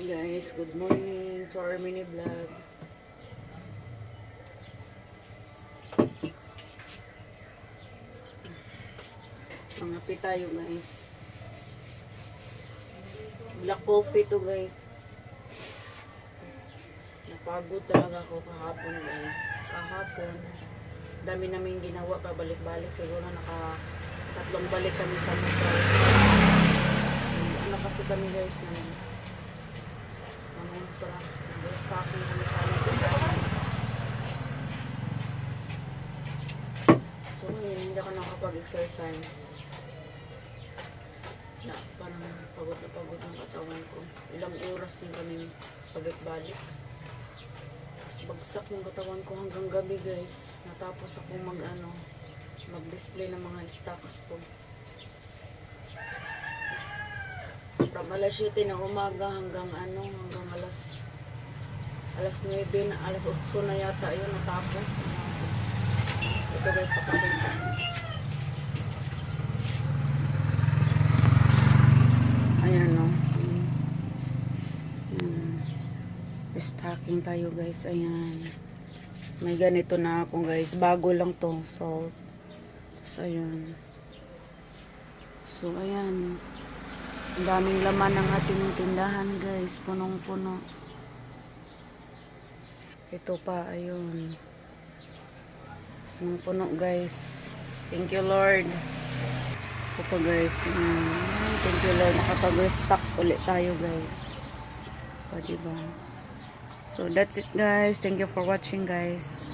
Guys, good morning to our mini vlog. Mangapi tayo guys. Black coffee to guys. Napagod talaga ako kahapon guys. Kahapon, dami namin ginawa pabalik-balik. Siguro tatlong balik kami sa motor. Ano kasi kami guys naman. Para nag-stocking kami sa amin. So ngayon, hindi ako nakapag-exercise. Parang pagod na pagod ang katawan ko. Ilang oras din kami balik-balik. Bagsak yung katawan ko hanggang gabi guys. Natapos akong mag-display ng mga stocks ko. From alas 7 ng umaga hanggang alas 9 na, alas 8 na yata yun natapos. Ito guys, papakita. Ayan o. Stocking tayo guys. Ayan. May ganito na ako guys. Bago lang to. Salt. Tapos ayan. So ayan. Ang daming laman ng ating tindahan guys. Punong-puno. Ito pa. Ayun. Punong-puno guys. Thank you Lord. Ito pa guys. Thank you Lord. Nakapag-restock ulit tayo guys. O diba? So that's it guys. Thank you for watching guys.